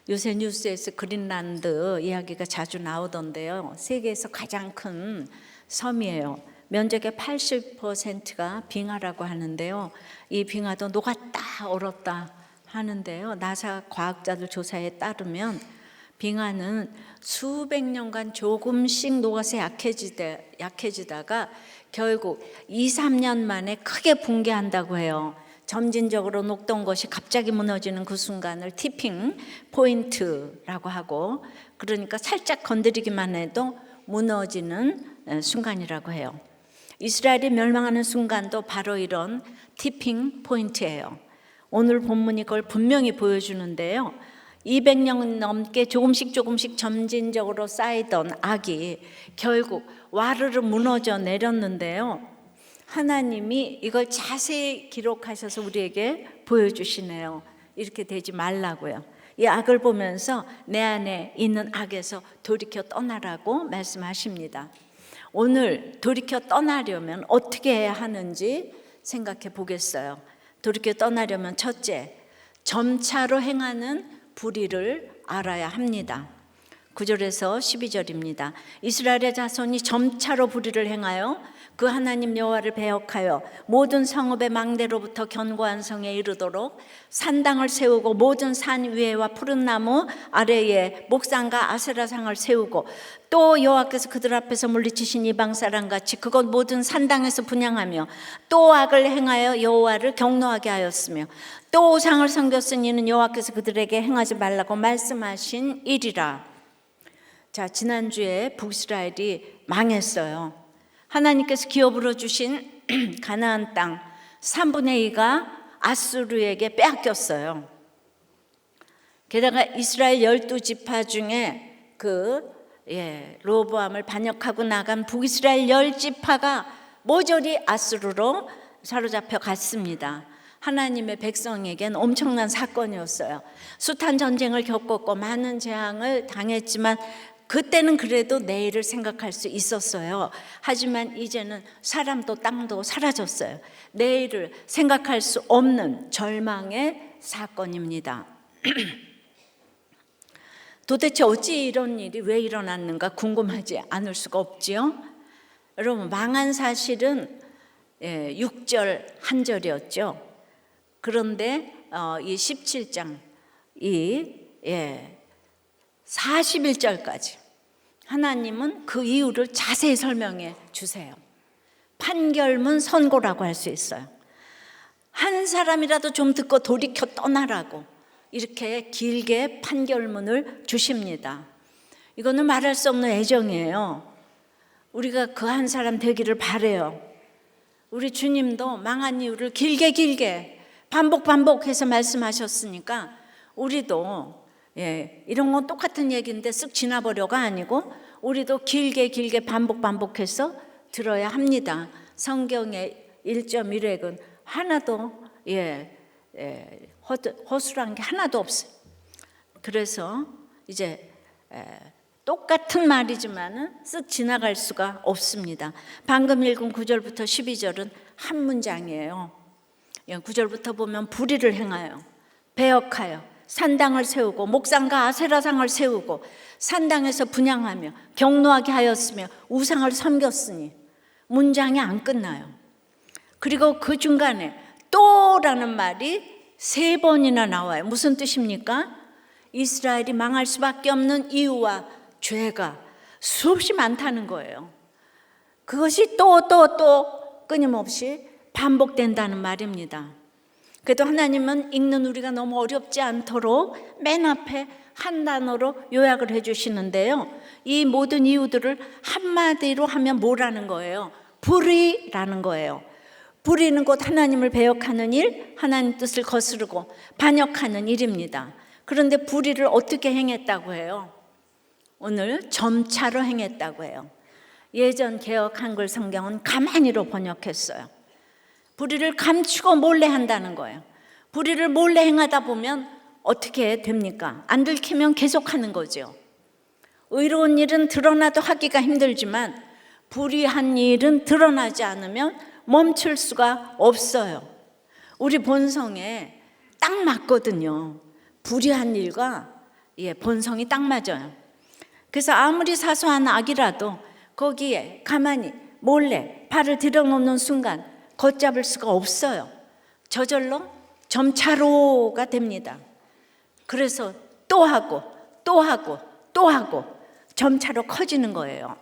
요새 뉴스에서 그린란드 이야기가 자주 나오던데요. 세계에서 가장 큰 섬이에요. 면적의 80%가 빙하라고 하는데요. 이 빙하도 녹았다 얼었다 하는데요. 나사 과학자들 조사에 따르면 빙하는 수백 년간 조금씩 녹아서 약해지다가 결국 2, 3년 만에 크게 붕괴한다고 해요. 점진적으로 녹던 것이 갑자기 무너지는 그 순간을 티핑 포인트라고 하고, 그러니까 살짝 건드리기만 해도 무너지는 순간이라고 해요. 이스라엘이 멸망하는 순간도 바로 이런 티핑 포인트예요. 오늘 본문이 그걸 분명히 보여주는데요. 200년 넘게 조금씩 점진적으로 쌓이던 악이 결국 와르르 무너져 내렸는데요. 하나님이 이걸 자세히 기록하셔서 우리에게 보여주시네요. 이렇게 되지 말라고요. 이 악을 보면서 내 안에 있는 악에서 돌이켜 떠나라고 말씀하십니다. 오늘 돌이켜 떠나려면 어떻게 해야 하는지 생각해 보겠어요. 돌이켜 떠나려면 첫째, 점차로 행하는 불의를 알아야 합니다. 9절에서 12절입니다. 이스라엘의 자손이 점차로 불의를 행하여 그 하나님 여호와를 배역하여 모든 성읍의 망대로부터 견고한 성에 이르도록 산당을 세우고 모든 산 위에와 푸른 나무 아래에 목상과 아세라상을 세우고 또 여호와께서 그들 앞에서 물리치신 이방 사람같이 그것 모든 산당에서 분향하며 또 악을 행하여 여호와를 경노하게 하였으며 또 우상을 섬겼으니 이는 여호와께서 그들에게 행하지 말라고 말씀하신 일이라. 자, 지난주에 북이스라엘이 망했어요. 하나님께서 기업으로 주신 가나안 땅 3분의 2가 아수르에게 빼앗겼어요. 게다가 이스라엘 12지파 중에 로보암을 반역하고 나간 북이스라엘 10지파가 모조리 아수르로 사로잡혀 갔습니다. 하나님의 백성에겐 엄청난 사건이었어요. 숱한 전쟁을 겪었고 많은 재앙을 당했지만 그때는 그래도 내일을 생각할 수 있었어요. 하지만 이제는 사람도 땅도 사라졌어요. 내일을 생각할 수 없는 절망의 사건입니다. 도대체 어찌 이런 일이 왜 일어났는가 궁금하지 않을 수가 없지요. 여러분, 망한 사실은 6절 한 절이었죠. 그런데 이 17장 41절까지 하나님은 그 이유를 자세히 설명해 주세요. 판결문 선고라고 할 수 있어요. 한 사람이라도 좀 듣고 돌이켜 떠나라고 이렇게 길게 판결문을 주십니다. 이거는 말할 수 없는 애정이에요. 우리가 그 한 사람 되기를 바라요. 우리 주님도 망한 이유를 길게 반복해서 말씀하셨으니까 우리도 이런 건 똑같은 얘기인데 쓱 지나버려가 아니고 우리도 길게 반복해서 들어야 합니다. 성경의 1.1획은 하나도 허술한 게 하나도 없어요. 그래서 이제 똑같은 말이지만은 쓱 지나갈 수가 없습니다. 방금 읽은 9절부터 12절은 한 문장이에요. 9절부터 보면 불의를 행하여 배역하여 산당을 세우고 목상과 아세라상을 세우고 산당에서 분향하며 경노하게 하였으며 우상을 섬겼으니 문장이 안 끝나요. 그리고 그 중간에 또라는 말이 3번이나 나와요. 무슨 뜻입니까? 이스라엘이 망할 수밖에 없는 이유와 죄가 수없이 많다는 거예요. 그것이 또 끊임없이 반복된다는 말입니다. 그래도 하나님은 읽는 우리가 너무 어렵지 않도록 맨 앞에 한 단어로 요약을 해주시는데요. 이 모든 이유들을 한마디로 하면 뭐라는 거예요? 불의라는 거예요. 불의는 곧 하나님을 배역하는 일, 하나님 뜻을 거스르고 반역하는 일입니다. 그런데 불의를 어떻게 행했다고 해요? 오늘 점차로 행했다고 해요. 예전 개역 한글 성경은 가만히로 번역했어요. 불의를 감추고 몰래 한다는 거예요. 불의를 몰래 행하다 보면 어떻게 됩니까? 안 들키면 계속하는 거죠. 의로운 일은 드러나도 하기가 힘들지만 불의한 일은 드러나지 않으면 멈출 수가 없어요. 우리 본성에 딱 맞거든요. 불의한 일과 본성이 딱 맞아요. 그래서 아무리 사소한 악이라도 거기에 가만히 몰래 발을 들여놓는 순간 걷잡을 수가 없어요. 저절로 점차로가 됩니다. 그래서 또 하고 또 하고 또 하고 점차로 커지는 거예요.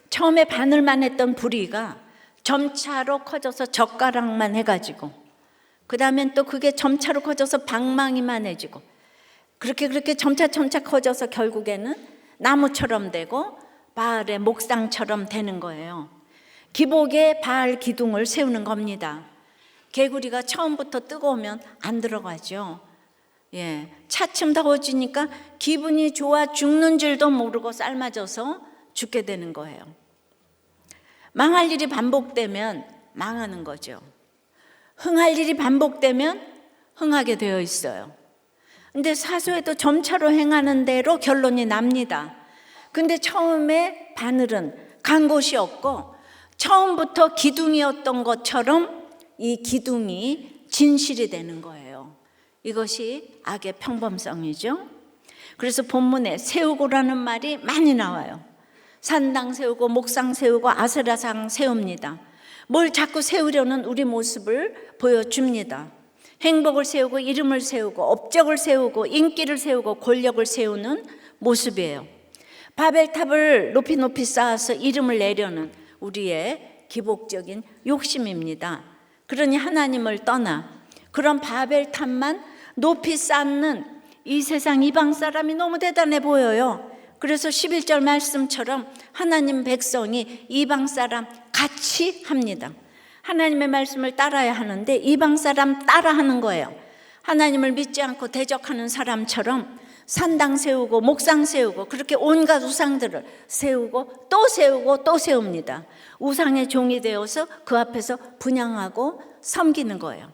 처음에 바늘만 했던 불의가 점차로 커져서 젓가락만 해가지고, 그 다음엔 또 그게 점차로 커져서 방망이만 해지고, 그렇게 점차 커져서 결국에는 나무처럼 되고 바알의 목상처럼 되는 거예요. 기복에 바알 기둥을 세우는 겁니다. 개구리가 처음부터 뜨거우면 안 들어가죠. 차츰 더워지니까 기분이 좋아 죽는 줄도 모르고 삶아져서 죽게 되는 거예요. 망할 일이 반복되면 망하는 거죠. 흥할 일이 반복되면 흥하게 되어 있어요. 근데 사소해도 점차로 행하는 대로 결론이 납니다. 근데 처음에 바늘은 간 곳이 없고 처음부터 기둥이었던 것처럼 이 기둥이 진실이 되는 거예요. 이것이 악의 평범성이죠. 그래서 본문에 세우고라는 말이 많이 나와요. 산당 세우고 목상 세우고 아세라상 세웁니다. 뭘 자꾸 세우려는 우리 모습을 보여줍니다. 행복을 세우고 이름을 세우고 업적을 세우고 인기를 세우고 권력을 세우는 모습이에요. 바벨탑을 높이 쌓아서 이름을 내려는 우리의 기복적인 욕심입니다. 그러니 하나님을 떠나 그런 바벨탑만 높이 쌓는 이 세상 이방 사람이 너무 대단해 보여요. 그래서 11절 말씀처럼 하나님 백성이 이방 사람 같이 합니다. 하나님의 말씀을 따라야 하는데 이방 사람 따라하는 거예요. 하나님을 믿지 않고 대적하는 사람처럼 산당 세우고 목상 세우고 그렇게 온갖 우상들을 세우고 또 세웁니다. 우상의 종이 되어서 그 앞에서 분향하고 섬기는 거예요.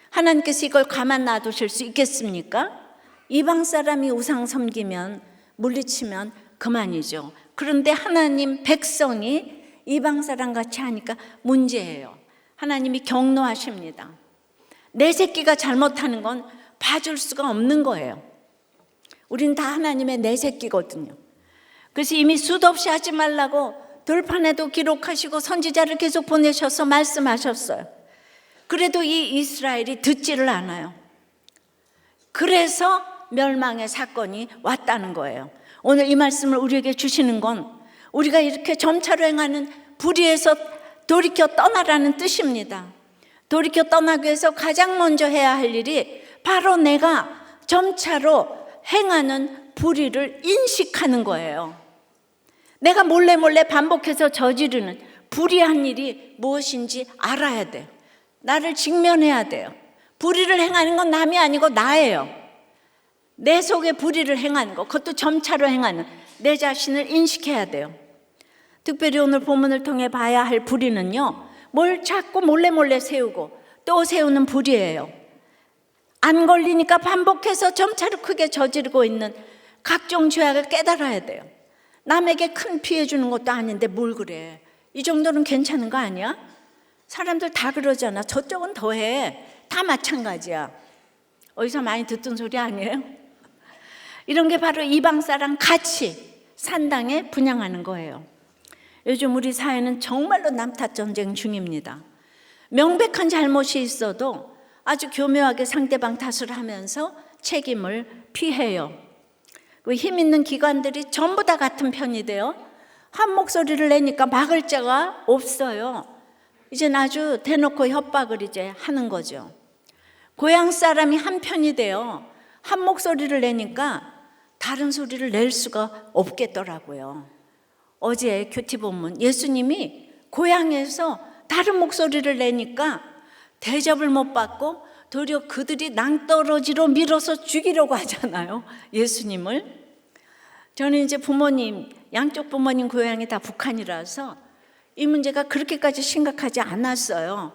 하나님께서 이걸 가만 놔두실 수 있겠습니까? 이방 사람이 우상 섬기면 물리치면 그만이죠. 그런데 하나님 백성이 이방 사람 같이 하니까 문제예요. 하나님이 경노하십니다. 내 새끼가 잘못하는 건 봐줄 수가 없는 거예요. 우린 다 하나님의 내 새끼거든요. 그래서 이미 수도 없이 하지 말라고 돌판에도 기록하시고 선지자를 계속 보내셔서 말씀하셨어요. 그래도 이 이스라엘이 듣지를 않아요. 그래서 멸망의 사건이 왔다는 거예요. 오늘 이 말씀을 우리에게 주시는 건 우리가 이렇게 점차로 행하는 불의에서 돌이켜 떠나라는 뜻입니다. 돌이켜 떠나기 위해서 가장 먼저 해야 할 일이 바로 내가 점차로 행하는 불의를 인식하는 거예요. 내가 몰래 반복해서 저지르는 불의한 일이 무엇인지 알아야 돼요. 나를 직면해야 돼요. 불의를 행하는 건 남이 아니고 나예요. 내 속에 불의를 행하는 것, 그것도 점차로 행하는 내 자신을 인식해야 돼요. 특별히 오늘 본문을 통해 봐야 할 불의는요, 뭘 자꾸 몰래 세우고 또 세우는 불의예요. 안 걸리니까 반복해서 점차로 크게 저지르고 있는 각종 죄악을 깨달아야 돼요. 남에게 큰 피해 주는 것도 아닌데 뭘 그래. 이 정도는 괜찮은 거 아니야? 사람들 다 그러잖아. 저쪽은 더해. 다 마찬가지야. 어디서 많이 듣던 소리 아니에요? 이런 게 바로 이방 사람 같이 산당에 분향하는 거예요. 요즘 우리 사회는 정말로 남탓 전쟁 중입니다. 명백한 잘못이 있어도 아주 교묘하게 상대방 탓을 하면서 책임을 피해요. 힘 있는 기관들이 전부 다 같은 편이 돼요. 한 목소리를 내니까 막을 자가 없어요. 이젠 아주 대놓고 협박을 이제 하는 거죠. 고향 사람이 한 편이 돼요. 한 목소리를 내니까 다른 소리를 낼 수가 없겠더라고요. 어제 큐티 본문 예수님이 고향에서 다른 목소리를 내니까 대접을 못 받고 도리어 그들이 낭떠러지로 밀어서 죽이려고 하잖아요. 예수님을. 저는 이제 부모님, 양쪽 부모님 고향이 다 북한이라서 이 문제가 그렇게까지 심각하지 않았어요.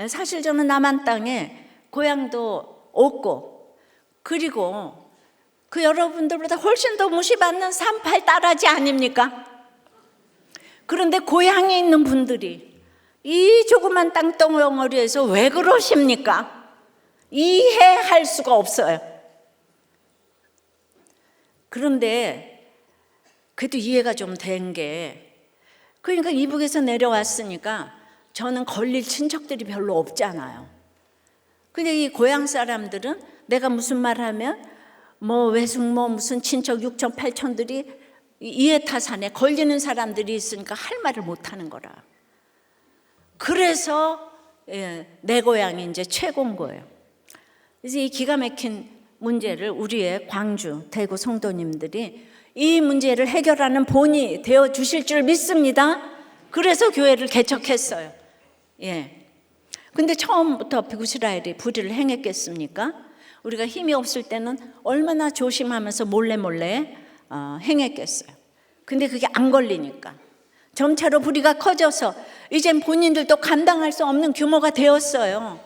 사실 저는 남한 땅에 고향도 없고, 그리고 그 여러분들보다 훨씬 더 무시받는 3.8 딸아지 아닙니까? 그런데 고향에 있는 분들이 이 조그만 땅덩어리에서 왜 그러십니까? 이해할 수가 없어요. 그런데 그래도 이해가 좀 된 게, 그러니까 이북에서 내려왔으니까 저는 걸릴 친척들이 별로 없잖아요. 근데 이 고향 사람들은 내가 무슨 말 하면 뭐 외숙모 무슨 친척 6천 8천들이 이해타산에 걸리는 사람들이 있으니까 할 말을 못 하는 거라. 그래서 내 고향이 이제 최고인 거예요. 그래서 이 기가 막힌 문제를 우리의 광주, 대구 성도님들이 이 문제를 해결하는 본이 되어 주실 줄 믿습니다. 그래서 교회를 개척했어요. 근데 처음부터 북이스라엘이 불의를 행했겠습니까? 우리가 힘이 없을 때는 얼마나 조심하면서 몰래 행했겠어요. 근데 그게 안 걸리니까 점차로 불의가 커져서 이젠 본인들도 감당할 수 없는 규모가 되었어요.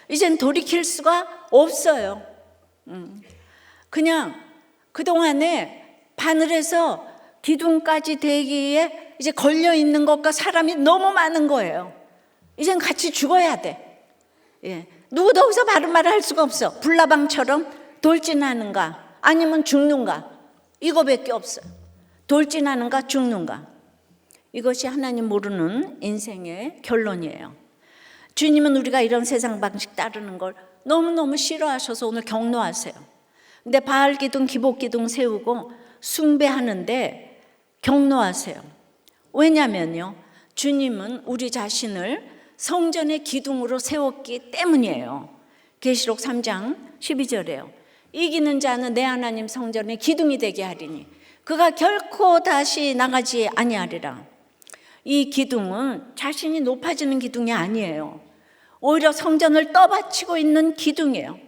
이젠 돌이킬 수가 없어요. 그냥 그동안에 바늘에서 기둥까지 되기에 이제 걸려 있는 것과 사람이 너무 많은 거예요. 이젠 같이 죽어야 돼. 누구도 거기서 바른 말을 할 수가 없어. 불나방처럼 돌진하는가 아니면 죽는가, 이거밖에 없어요. 돌진하는가 죽는가. 이것이 하나님 모르는 인생의 결론이에요. 주님은 우리가 이런 세상 방식 따르는 걸 너무너무 싫어하셔서 오늘 격노하세요. 근데 바알 기둥, 기복 기둥 세우고 숭배하는데 격노하세요. 왜냐면요, 주님은 우리 자신을 성전의 기둥으로 세웠기 때문이에요. 계시록 3장 12절에요. 이기는 자는 내 하나님 성전의 기둥이 되게 하리니 그가 결코 다시 나가지 아니하리라. 이 기둥은 자신이 높아지는 기둥이 아니에요. 오히려 성전을 떠받치고 있는 기둥이에요.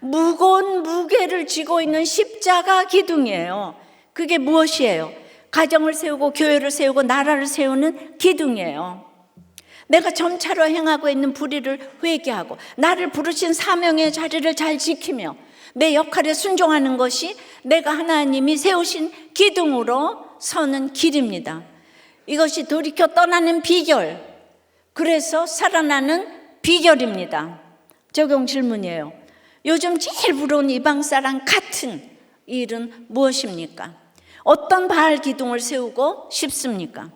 무거운 무게를 쥐고 있는 십자가 기둥이에요. 그게 무엇이에요? 가정을 세우고 교회를 세우고 나라를 세우는 기둥이에요. 내가 점차로 행하고 있는 불의를 회개하고 나를 부르신 사명의 자리를 잘 지키며 내 역할에 순종하는 것이 내가 하나님이 세우신 기둥으로 서는 길입니다. 이것이 돌이켜 떠나는 비결, 그래서 살아나는 비결입니다. 적용 질문이에요. 요즘 제일 부러운 이방 사람 같은 일은 무엇입니까? 어떤 바알 기둥을 세우고 싶습니까?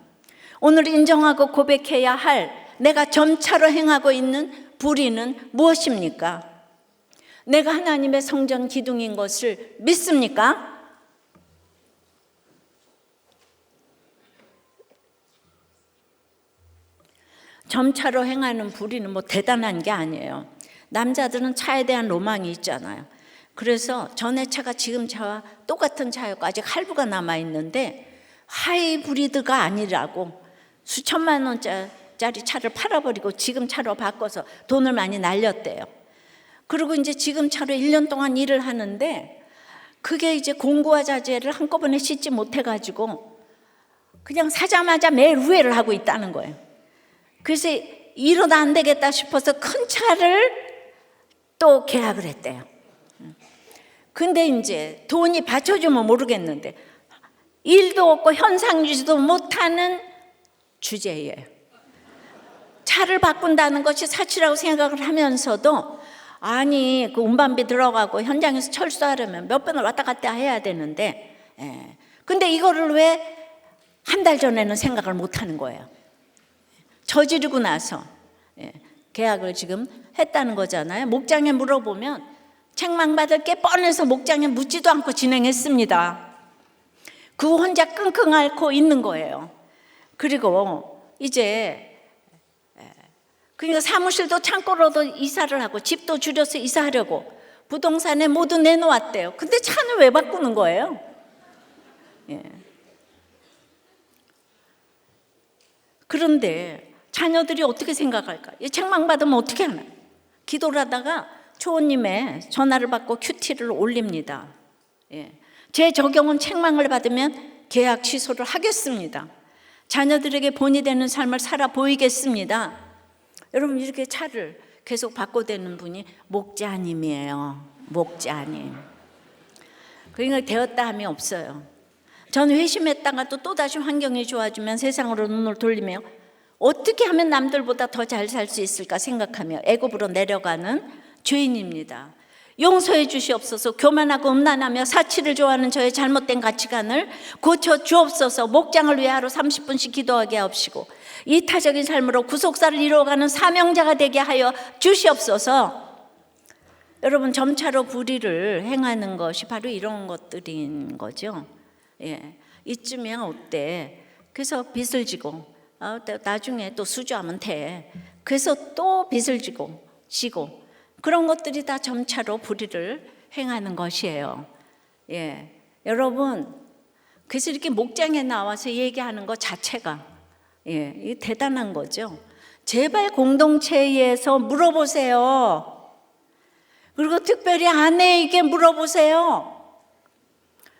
오늘 인정하고 고백해야 할 내가 점차로 행하고 있는 불의는 무엇입니까? 내가 하나님의 성전 기둥인 것을 믿습니까? 점차로 행하는 불의는 뭐 대단한 게 아니에요. 남자들은 차에 대한 로망이 있잖아요. 그래서 전에 차가 지금 차와 똑같은 차였고 아직 할부가 남아있는데 하이브리드가 아니라고 수천만 원짜리 차를 팔아버리고 지금 차로 바꿔서 돈을 많이 날렸대요. 그리고 이제 지금 차로 1년 동안 일을 하는데 그게 이제 공구와 자재를 한꺼번에 싣지 못해가지고 그냥 사자마자 매일 후회를 하고 있다는 거예요. 그래서 이러다 안 되겠다 싶어서 큰 차를 또 계약을 했대요. 근데 이제 돈이 받쳐주면 모르겠는데 일도 없고 현상 유지도 못하는 주제예요. 차를 바꾼다는 것이 사치라고 생각을 하면서도 아니 그 운반비 들어가고 현장에서 철수하려면 몇 번을 왔다 갔다 해야 되는데 근데 이거를 왜 한 달 전에는 생각을 못하는 거예요. 저지르고 나서 계약을 지금 했다는 거잖아요. 목장에 물어보면 책망받을 게 뻔해서 목장에 묻지도 않고 진행했습니다. 그 혼자 끙끙 앓고 있는 거예요. 그리고 이제 그러니까 사무실도 창고로도 이사를 하고 집도 줄여서 이사하려고 부동산에 모두 내놓았대요. 근데 차는 왜 바꾸는 거예요? 그런데 자녀들이 어떻게 생각할까? 책망받으면 어떻게 하나? 기도를 하다가 초원님의 전화를 받고 큐티를 올립니다. 제 적용은 책망을 받으면 계약 취소를 하겠습니다. 자녀들에게 본이 되는 삶을 살아 보이겠습니다. 여러분 이렇게 차를 계속 바꿔대는 분이 목자님이에요. 목자님. 그러니까 되었다 함이 없어요. 저는 회심했다가 또다시 환경이 좋아지면 세상으로 눈을 돌리며 어떻게 하면 남들보다 더 잘 살 수 있을까 생각하며 애굽으로 내려가는 죄인입니다. 용서해 주시옵소서. 교만하고 음란하며 사치를 좋아하는 저의 잘못된 가치관을 고쳐 주옵소서. 목장을 위해 하루 30분씩 기도하게 하옵시고 이타적인 삶으로 구속사를 이루어가는 사명자가 되게 하여 주시옵소서. 여러분, 점차로 불의를 행하는 것이 바로 이런 것들인 거죠. 이쯤이야 어때? 그래서 빚을 지고 나중에 또 수주하면 돼. 그래서 또 빚을 지고 그런 것들이 다 점차로 불의를 행하는 것이에요. 여러분, 그래서 이렇게 목장에 나와서 얘기하는 것 자체가 이게 대단한 거죠. 제발 공동체에서 물어보세요. 그리고 특별히 아내에게 물어보세요.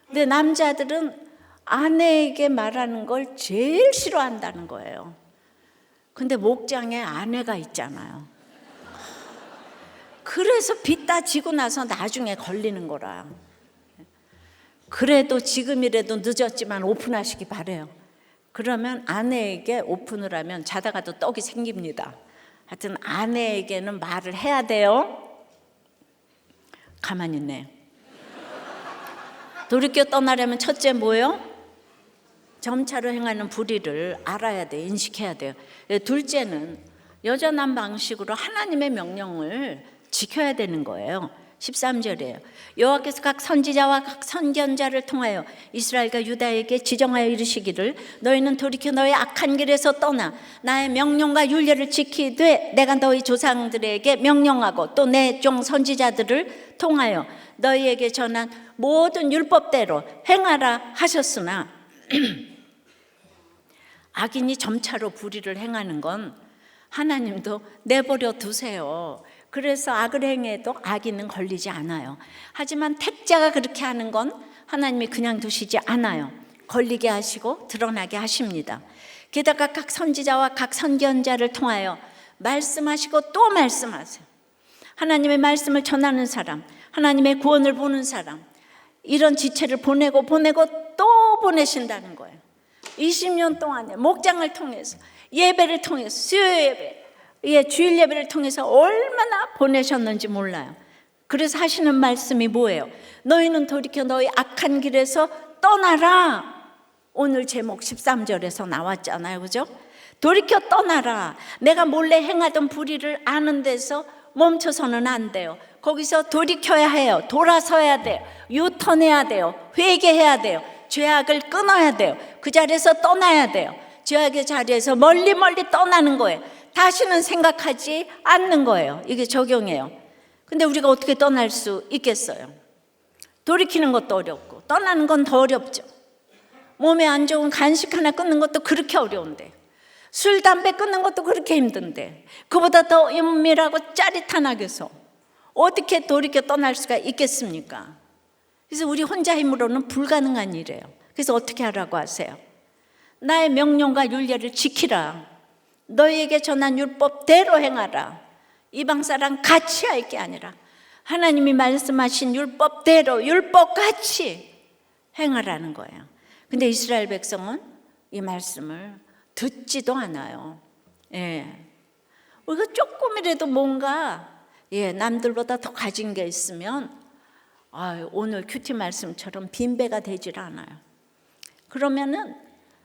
근데 남자들은 아내에게 말하는 걸 제일 싫어한다는 거예요. 근데 목장에 아내가 있잖아요. 그래서 빚 다 지고 나서 나중에 걸리는 거라. 그래도 지금이라도 늦었지만 오픈하시기 바래요. 그러면 아내에게 오픈을 하면 자다가도 떡이 생깁니다. 하여튼 아내에게는 말을 해야 돼요. 가만히 있네. 돌이켜 떠나려면 첫째 뭐예요? 점차로 행하는 불의를 알아야 돼, 인식해야 돼요. 둘째는 여전한 방식으로 하나님의 명령을 지켜야 되는 거예요. 13절이에요. 여호와께서 각 선지자와 각 선견자를 통하여 이스라엘과 유다에게 지정하여 이르시기를 너희는 돌이켜 너희 악한 길에서 떠나 나의 명령과 율례를 지키되 내가 너희 조상들에게 명령하고 또 내 종 선지자들을 통하여 너희에게 전한 모든 율법대로 행하라 하셨으나 악인이 점차로 불의를 행하는 건 하나님도 내버려 두세요. 그래서 악을 행해도 악인은 걸리지 않아요. 하지만 택자가 그렇게 하는 건 하나님이 그냥 두시지 않아요. 걸리게 하시고 드러나게 하십니다. 게다가 각 선지자와 각 선견자를 통하여 말씀하시고 또 말씀하세요. 하나님의 말씀을 전하는 사람, 하나님의 구원을 보는 사람, 이런 지체를 보내고 또 보내신다는 거예요. 20년 동안에 목장을 통해서, 예배를 통해서, 수요 예배, 주일 예배를 통해서 얼마나 보내셨는지 몰라요. 그래서 하시는 말씀이 뭐예요? 너희는 돌이켜 너희 악한 길에서 떠나라. 오늘 제목 13절에서 나왔잖아요, 그죠? 돌이켜 떠나라. 내가 몰래 행하던 불의를 아는 데서 멈춰서는 안 돼요. 거기서 돌이켜야 해요. 돌아서야 돼요. 유턴해야 돼요. 회개해야 돼요. 죄악을 끊어야 돼요. 그 자리에서 떠나야 돼요. 죄악의 자리에서 멀리 떠나는 거예요. 다시는 생각하지 않는 거예요. 이게 적용해요. 근데 우리가 어떻게 떠날 수 있겠어요? 돌이키는 것도 어렵고 떠나는 건 더 어렵죠. 몸에 안 좋은 간식 하나 끊는 것도 그렇게 어려운데, 술, 담배 끊는 것도 그렇게 힘든데, 그보다 더 은밀하고 짜릿한 악에서 어떻게 돌이켜 떠날 수가 있겠습니까? 그래서 우리 혼자 힘으로는 불가능한 일이에요. 그래서 어떻게 하라고 하세요? 나의 명령과 율례를 지키라. 너희에게 전한 율법대로 행하라. 이방 사람 같이 할 게 아니라 하나님이 말씀하신 율법대로 율법같이 행하라는 거예요. 근데 이스라엘 백성은 이 말씀을 듣지도 않아요. 우리가 조금이라도 뭔가 남들보다 더 가진 게 있으면 오늘 큐티 말씀처럼 빈배가 되질 않아요. 그러면은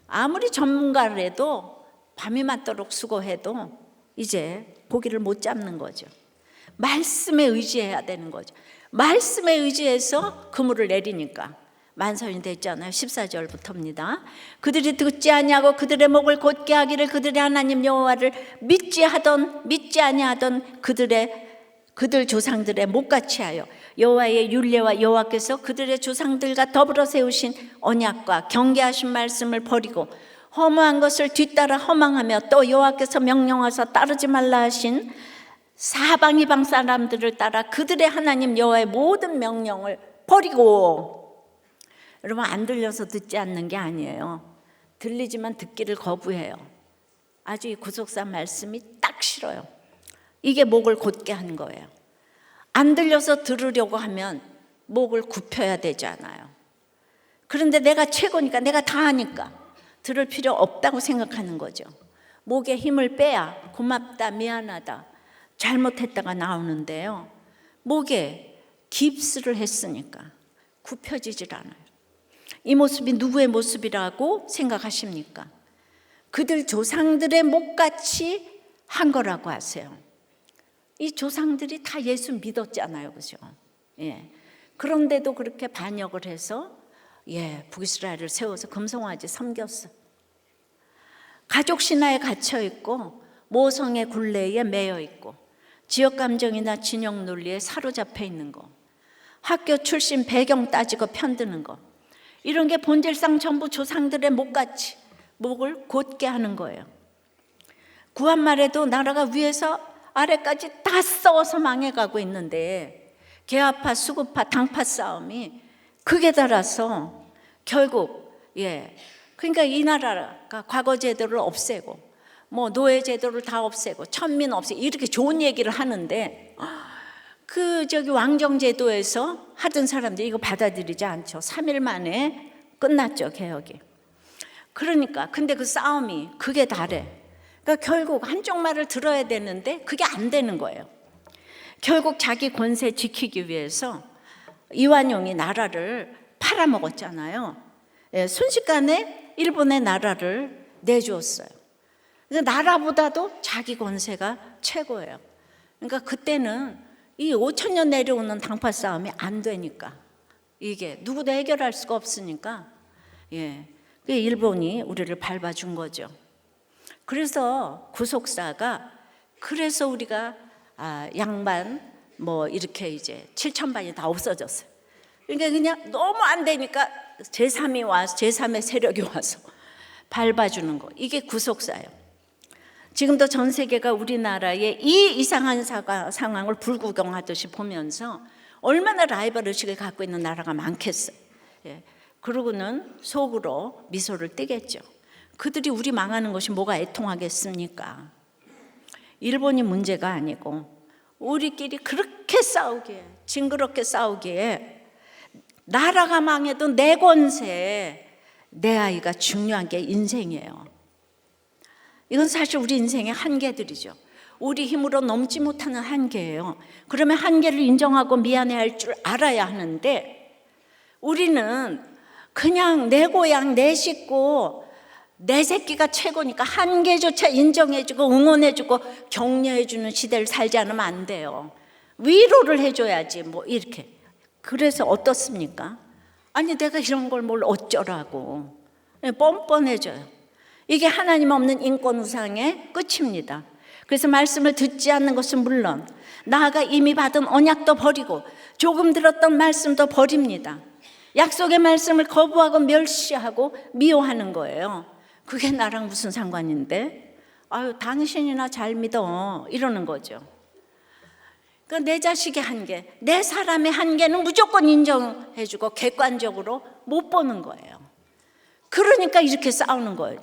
아무리 전문가라도 밤이 맞도록 수고해도 이제 고기를 못 잡는 거죠. 말씀에 의지해야 되는 거죠. 말씀에 의지해서 그물을 내리니까 만선이 됐잖아요. 14절부터입니다. 그들이 듣지 아니하고 그들의 목을 곧게 하기를 그들의 하나님 여호와를 믿지 아니하던 그들 조상들의 목같이 하여 여호와의 율례와 여호와께서 그들의 조상들과 더불어 세우신 언약과 경계하신 말씀을 버리고 허무한 것을 뒤따라 허망하며 또 여호와께서 명령하사 따르지 말라 하신 사방 이방 사람들을 따라 그들의 하나님 여호와의 모든 명령을 버리고, 여러분, 안 들려서 듣지 않는 게 아니에요. 들리지만 듣기를 거부해요. 아주 이 구속사 말씀이 딱 싫어요. 이게 목을 곧게 하는 거예요. 안 들려서 들으려고 하면 목을 굽혀야 되잖아요. 그런데 내가 최고니까, 내가 다 하니까 들을 필요 없다고 생각하는 거죠. 목에 힘을 빼야 고맙다, 미안하다, 잘못했다가 나오는데요. 목에 깁스를 했으니까 굽혀지질 않아요. 이 모습이 누구의 모습이라고 생각하십니까? 그들 조상들의 목같이 한 거라고 하세요. 이 조상들이 다 예수 믿었잖아요, 그죠? 예. 그런데도 그렇게 반역을 해서 북이스라엘을 세워서 금송아지 섬겼어. 가족 신화에 갇혀 있고 모성의 굴레에 매여 있고 지역 감정이나 진영 논리에 사로잡혀 있는 거, 학교 출신 배경 따지고 편드는 거, 이런 게 본질상 전부 조상들의 목같이 목을 곧게 하는 거예요. 구한말에도 나라가 위에서 아래까지 다 썩어서 망해가고 있는데 개화파, 수구파, 당파 싸움이 극에 달아서 결국 그러니까 이 나라가 과거 제도를 없애고 뭐 노예 제도를 다 없애고 천민 없애고 이렇게 좋은 얘기를 하는데 왕정 제도에서 하던 사람들이 이거 받아들이지 않죠. 3일 만에 끝났죠, 개혁이. 그러니까 근데 그 싸움이 극에 달해. 그러니까 결국 한쪽 말을 들어야 되는데 그게 안 되는 거예요. 결국 자기 권세 지키기 위해서 이완용이 나라를 팔아먹었잖아요. 순식간에 일본의 나라를 내주었어요. 그래서 나라보다도 자기 권세가 최고예요. 그러니까 그때는 이 5,000년 내려오는 당파 싸움이 안 되니까, 이게 누구도 해결할 수가 없으니까 일본이 우리를 밟아준 거죠. 그래서 구속사가, 그래서 우리가 양반 뭐 이렇게 이제 7,000반이 다 없어졌어요. 그러니까 그냥 너무 안 되니까 제3이 와서, 제3의 세력이 와서 밟아주는 거, 이게 구속사예요. 지금도 전 세계가 우리나라의 이 이상한 상황을 불구경하듯이 보면서 얼마나 라이벌 의식을 갖고 있는 나라가 많겠어요. 그러고는 속으로 미소를 띠겠죠. 그들이 우리 망하는 것이 뭐가 애통하겠습니까? 일본이 문제가 아니고 우리끼리 그렇게 싸우기에, 징그럽게 싸우기에, 나라가 망해도 내 권세, 내 아이가 중요한 게 인생이에요. 이건 사실 우리 인생의 한계들이죠. 우리 힘으로 넘지 못하는 한계예요. 그러면 한계를 인정하고 미안해할 줄 알아야 하는데, 우리는 그냥 내 고향, 내 식구, 내 새끼가 최고니까 한계조차 인정해주고 응원해주고 격려해주는 시대를 살지 않으면 안 돼요. 위로를 해줘야지 뭐 이렇게. 그래서 어떻습니까? 아니 내가 이런 걸 뭘 어쩌라고. 뻔뻔해져요. 이게 하나님 없는 인권 우상의 끝입니다. 그래서 말씀을 듣지 않는 것은 물론 나아가 이미 받은 언약도 버리고 조금 들었던 말씀도 버립니다. 약속의 말씀을 거부하고 멸시하고 미워하는 거예요. 그게 나랑 무슨 상관인데? 아유, 당신이나 잘 믿어. 이러는 거죠. 그러니까 내 자식의 한계, 내 사람의 한계는 무조건 인정해주고 객관적으로 못 보는 거예요. 그러니까 이렇게 싸우는 거예요.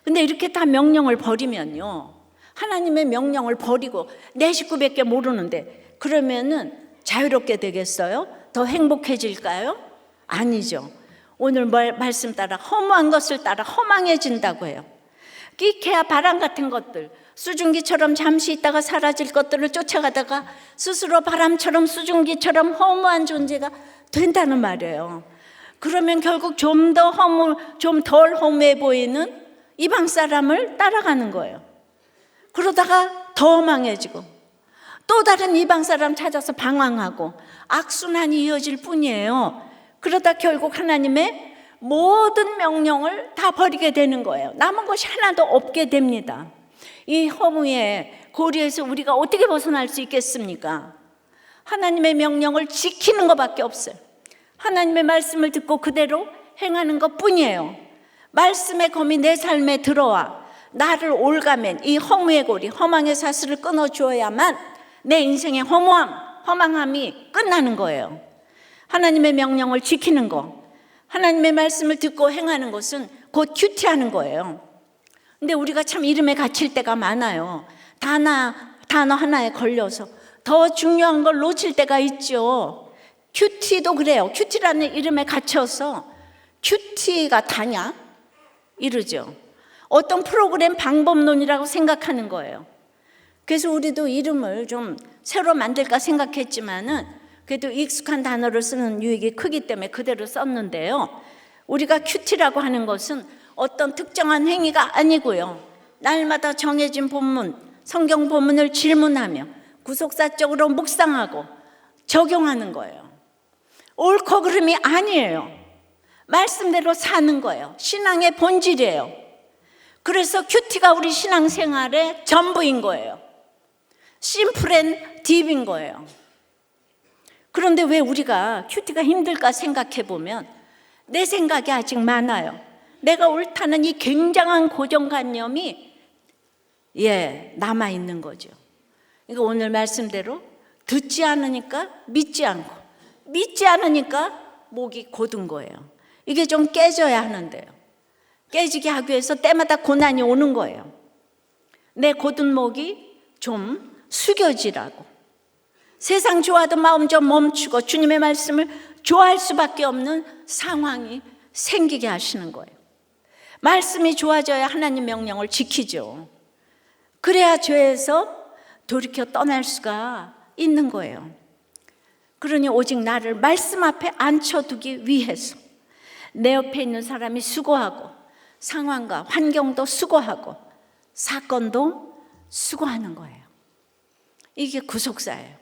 근데 이렇게 다 명령을 버리면요, 하나님의 명령을 버리고 내 식구밖에 모르는데 그러면은 자유롭게 되겠어요? 더 행복해질까요? 아니죠. 오늘 말씀 따라 허무한 것을 따라 허망해진다고 해요. 끼케야 바람 같은 것들, 수증기처럼 잠시 있다가 사라질 것들을 쫓아가다가 스스로 바람처럼 수증기처럼 허무한 존재가 된다는 말이에요. 그러면 결국 좀 덜 허무해 보이는 이방 사람을 따라가는 거예요. 그러다가 더 망해지고 또 다른 이방 사람 찾아서 방황하고 악순환이 이어질 뿐이에요. 그러다 결국 하나님의 모든 명령을 다 버리게 되는 거예요. 남은 것이 하나도 없게 됩니다. 이 허무의 고리에서 우리가 어떻게 벗어날 수 있겠습니까? 하나님의 명령을 지키는 것밖에 없어요. 하나님의 말씀을 듣고 그대로 행하는 것뿐이에요. 말씀의 검이 내 삶에 들어와 나를 올가맨 이 허무의 고리, 허망의 사슬을 끊어주어야만 내 인생의 허망함이 끝나는 거예요. 하나님의 명령을 지키는 거, 하나님의 말씀을 듣고 행하는 것은 곧 큐티하는 거예요. 근데 우리가 참 이름에 갇힐 때가 많아요. 단어 하나에 걸려서 더 중요한 걸 놓칠 때가 있죠. 큐티도 그래요. 큐티라는 이름에 갇혀서 큐티가 다냐? 이러죠. 어떤 프로그램 방법론이라고 생각하는 거예요. 그래서 우리도 이름을 좀 새로 만들까 생각했지만은 그래도 익숙한 단어를 쓰는 유익이 크기 때문에 그대로 썼는데요. 우리가 큐티라고 하는 것은 어떤 특정한 행위가 아니고요. 날마다 정해진 본문, 성경 본문을 질문하며 구속사적으로 묵상하고 적용하는 거예요. 옳고 그름이 아니에요. 말씀대로 사는 거예요. 신앙의 본질이에요. 그래서 큐티가 우리 신앙생활의 전부인 거예요. 심플 앤 딥인 거예요. 그런데 왜 우리가 큐티가 힘들까 생각해 보면 내 생각이 아직 많아요. 내가 옳다는 이 굉장한 고정관념이 남아있는 거죠. 그러니까 오늘 말씀대로 듣지 않으니까 믿지 않고, 믿지 않으니까 목이 곧은 거예요. 이게 좀 깨져야 하는데요. 깨지게 하기 위해서 때마다 고난이 오는 거예요. 내 곧은 목이 좀 숙여지라고. 세상 좋아도 마음 좀 멈추고 주님의 말씀을 좋아할 수밖에 없는 상황이 생기게 하시는 거예요. 말씀이 좋아져야 하나님 명령을 지키죠. 그래야 죄에서 돌이켜 떠날 수가 있는 거예요. 그러니 오직 나를 말씀 앞에 앉혀두기 위해서 내 옆에 있는 사람이 수고하고 상황과 환경도 수고하고 사건도 수고하는 거예요. 이게 구속사예요.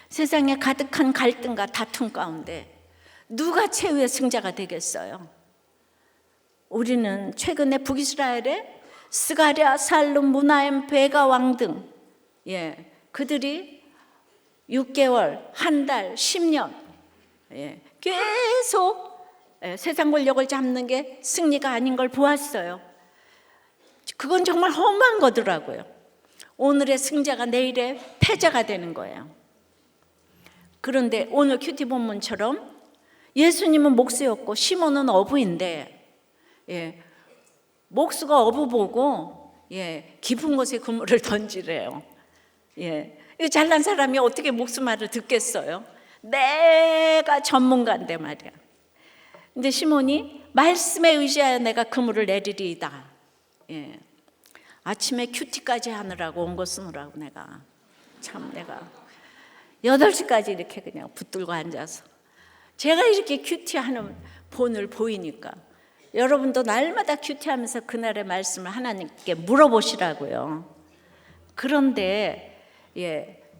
세상에 가득한 갈등과 다툼 가운데 누가 최후의 승자가 되겠어요? 우리는 최근에 북이스라엘의 스가랴, 살룸, 무나엠, 베가 왕 등 그들이 6개월, 한 달, 10년 계속 세상 권력을 잡는 게 승리가 아닌 걸 보았어요. 그건 정말 허무한 거더라고요. 오늘의 승자가 내일의 패자가 되는 거예요. 그런데 오늘 큐티 본문처럼 예수님은 목수였고 시몬은 어부인데 목수가 어부 보고 깊은 곳에 그물을 던지래요. 이 잘난 사람이 어떻게 목수 말을 듣겠어요? 내가 전문가인데 말이야. 근데 시몬이 말씀에 의지하여 내가 그물을 내리리이다. 아침에 큐티까지 하느라고 온 거 쓰느라고 내가 8시까지 이렇게 그냥 붙들고 앉아서 제가 이렇게 큐티하는 본을 보이니까 여러분도 날마다 큐티하면서 그날의 말씀을 하나님께 물어보시라고요. 그런데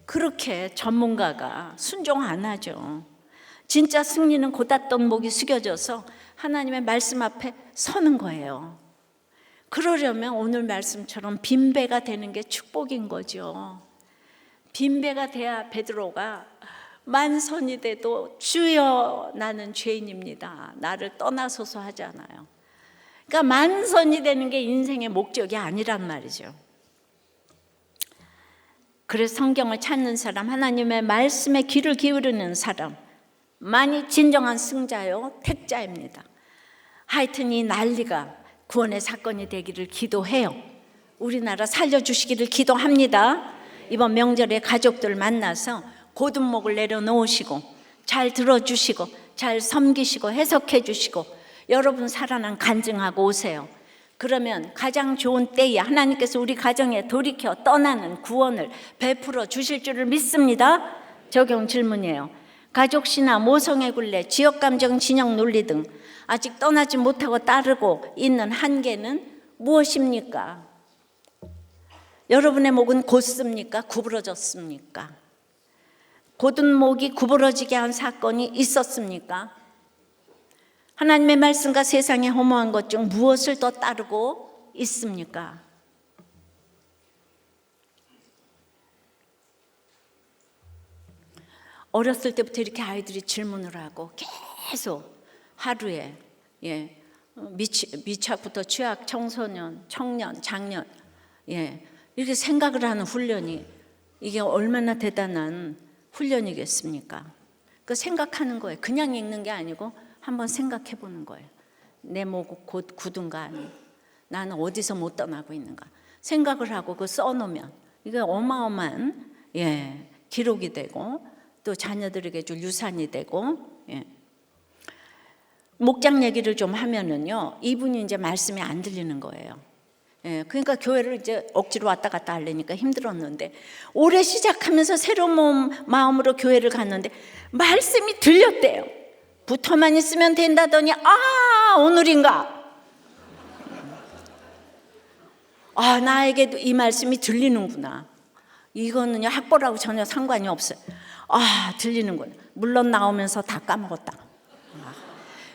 그렇게 전문가가 순종 안 하죠. 진짜 승리는 곧았던 목이 숙여져서 하나님의 말씀 앞에 서는 거예요. 그러려면 오늘 말씀처럼 빈배가 되는 게 축복인 거죠. 빈배가 돼야 베드로가 만선이 돼도 주여 나는 죄인입니다. 나를 떠나소서 하잖아요. 그러니까 만선이 되는 게 인생의 목적이 아니란 말이죠. 그래서 성경을 찾는 사람, 하나님의 말씀에 귀를 기울이는 사람, 만이 진정한 승자요 택자입니다. 하여튼 이 난리가 구원의 사건이 되기를 기도해요. 우리나라 살려주시기를 기도합니다. 이번 명절에 가족들 만나서 곧은 목을 내려놓으시고 잘 들어주시고 잘 섬기시고 해석해 주시고 여러분 살아난 간증하고 오세요. 그러면 가장 좋은 때에 하나님께서 우리 가정에 돌이켜 떠나는 구원을 베풀어 주실 줄을 믿습니다. 적용 질문이에요. 가족신화, 모성애 굴레, 지역감정, 진영 논리 등 아직 떠나지 못하고 따르고 있는 한계는 무엇입니까? 여러분의 목은 곧습니까? 구부러졌습니까? 곧은 목이 구부러지게 한 사건이 있었습니까? 하나님의 말씀과 세상의 허무한 것 중 무엇을 더 따르고 있습니까? 어렸을 때부터 이렇게 아이들이 질문을 하고 계속 하루에 미착부터 취학, 청소년, 청년, 장년 이렇게 생각을 하는 훈련이 이게 얼마나 대단한 훈련이겠습니까? 그 생각하는 거예요. 그냥 읽는 게 아니고 한번 생각해 보는 거예요. 내 목 곧 굳은가 아니 나는 어디서 못 떠나고 있는가 생각을 하고 그 써놓으면 이게 어마어마한 기록이 되고 또 자녀들에게 줄 유산이 되고 목장 얘기를 좀 하면은요 이분이 이제 말씀이 안 들리는 거예요. 예, 그러니까 교회를 이제 억지로 왔다 갔다 하려니까 힘들었는데, 올해 시작하면서 새로운 마음으로 교회를 갔는데 말씀이 들렸대요. 붙어만 있으면 된다더니 오늘인가? 나에게도 이 말씀이 들리는구나. 이거는요 학벌하고 전혀 상관이 없어요. 들리는구나. 물론 나오면서 다 까먹었다.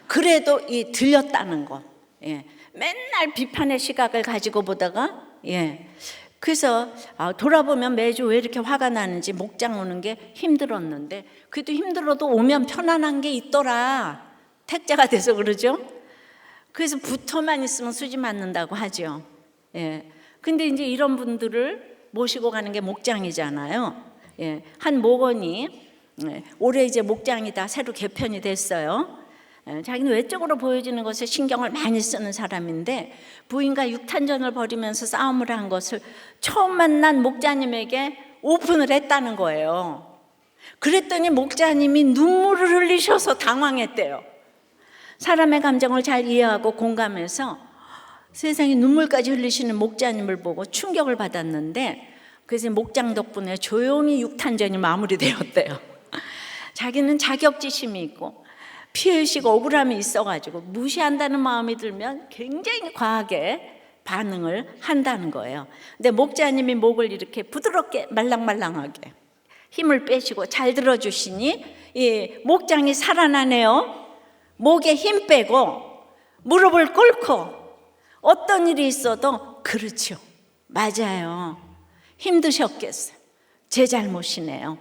그래도 이 들렸다는 거. 예. 맨날 비판의 시각을 가지고 보다가, 그래서 돌아보면 매주 왜 이렇게 화가 나는지, 목장 오는 게 힘들었는데 그래도 힘들어도 오면 편안한 게 있더라. 택자가 돼서 그러죠. 그래서 붙어만 있으면 수지 맞는다고 하죠. 근데 이제 이런 분들을 모시고 가는 게 목장이잖아요. 한 목원이 올해 이제 목장이 다 새로 개편이 됐어요. 자기는 외적으로 보여지는 것에 신경을 많이 쓰는 사람인데, 부인과 육탄전을 벌이면서 싸움을 한 것을 처음 만난 목자님에게 오픈을 했다는 거예요. 그랬더니 목자님이 눈물을 흘리셔서 당황했대요. 사람의 감정을 잘 이해하고 공감해서 세상에 눈물까지 흘리시는 목자님을 보고 충격을 받았는데, 그래서 목장 덕분에 조용히 육탄전이 마무리되었대요. 자기는 자격지심이 있고 피해의식, 억울함이 있어가지고 무시한다는 마음이 들면 굉장히 과하게 반응을 한다는 거예요. 근데 목자님이 목을 이렇게 부드럽게 말랑말랑하게 힘을 빼시고 잘 들어주시니 이 목장이 살아나네요. 목에 힘 빼고 무릎을 꿇고 어떤 일이 있어도 그렇죠, 맞아요, 힘드셨겠어요, 제 잘못이네요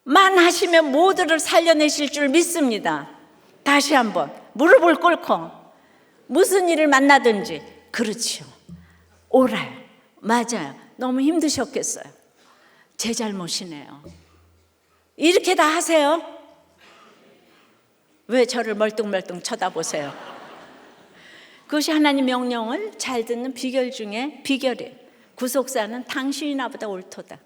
만 하시면 모두를 살려내실 줄 믿습니다. 다시 한번 무릎을 꿇고 무슨 일을 만나든지 그렇죠, 옳아요, 맞아요, 너무 힘드셨겠어요, 제 잘못이네요. 이렇게 다 하세요? 왜 저를 멀뚱멀뚱 쳐다보세요? 그것이 하나님 명령을 잘 듣는 비결 중에 비결이에요. 구속사는 당신이 나보다 옳도다.